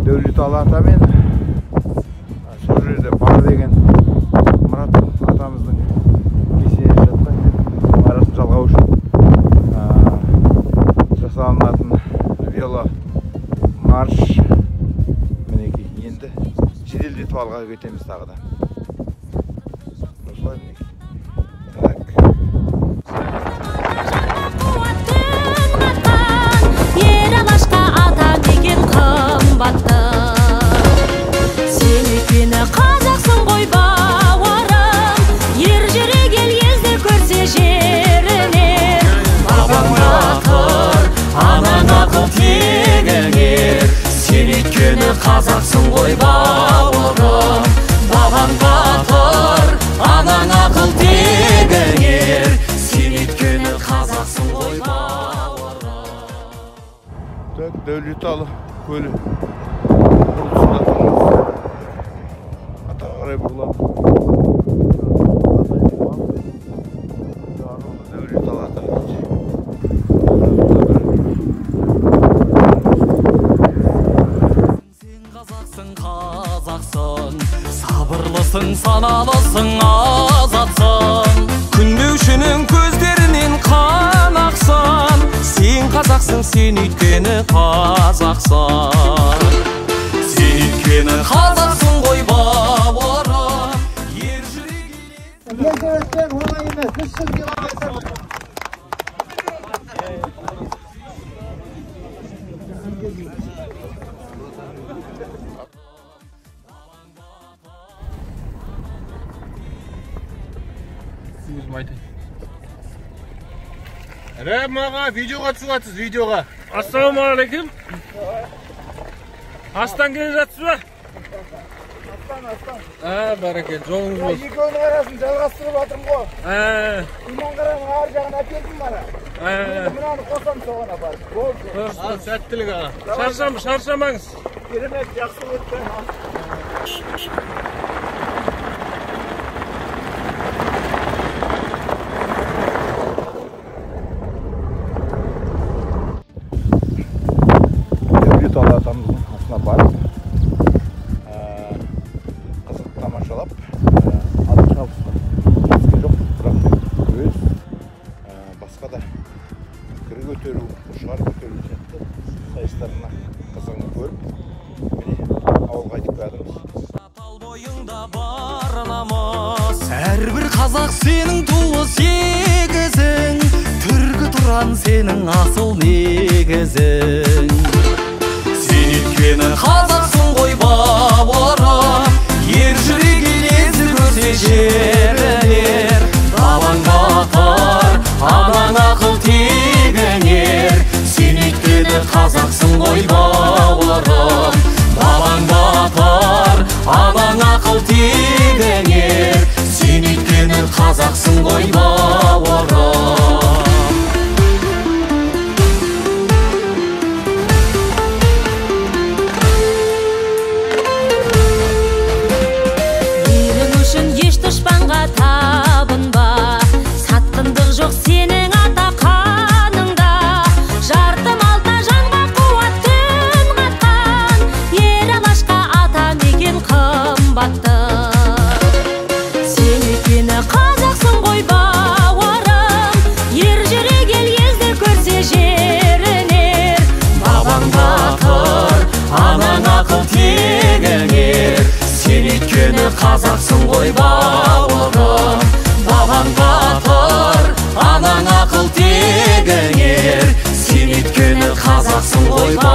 Dövлет ата мен сол жерде Бара деген Мұрат атамыздың кесенесі жатқан жер. Арасын жалғау үшін жасалынатын вело марш. Мінекей, енді жеделдетіп алға кетеміз тағы да. Осылай мінекей. Қазақсың ғой бауырым, бабаң батыр, анаң ақыл тегіңер, сен өйткені қазақсың ғой бауырым. Дәулеталы көлі құрылысында тұрмыз. Ата қарай бұрылады. Дәулеталы ата дейді. Сабырлысың, саналысың, азатсың, күндеушінің көздерінен қан ақсын. Сен қазақсың, сен өйткені қазақсың. Сен өйткені қазақсың ғой бауырым, ер жүрек елес. Ертебеттен оңай емес, біз сізге оңайсыз. Рәб маға видеоға түсіп жатсыз, видеоға. Ассалаумағалейкум. Астан келе жатсыз ба? Астан. Бәрекелді, жолыңыз болсын. Екеуінің арасын жалғастырып жатырмын ғой. Иманғараның ар жағын әкелдім бара. Енді мынаны қосам соған апарып. Болды. Сәттілік аға. Шаршамаңыз. Керемет, жақсы өткен. Дәулеталы атамыздың асына барып, қызық тамашалап, атын шабысқа еске жоқ, бірақ өз басқа да кірі көтеру, ұшар көтеру сияқты сайыстарына қызығын көріп, міне ауылға айтып бәріміз. Тал бойыңда бар намыс, әрбір қазақ сенің туы сегізің, түркі тұран сенің асыл негізің. Сен өйткені қазақсың ғой бауырым, ер жүрек елесі көрсе жерінер. Бабаң батыр, анаң ақыл тегіңер, сен өйткені қазақсың ғой бауырым. Бабаң батыр, анаң ақыл тегіңер, сен өйткені қазақсың ғой бауырым. Дұшпанға табынба, сатқындық жоқ сенің ата қаныңда. Жарты малта жанға қуат түн қатқан, ер алашқа ата мекен қымбатты. Сен өйткені қазақсың ғой бауырым, ер жүрек ел езді көрсе жерінер. Бабаң батыр, анаң ақыл тегіңер, сен өйткені қазақсың ғой бауырым. Бабаң батыр, анаң ақыл тегіңер, сен өйткені қазақсың ғой бауырым.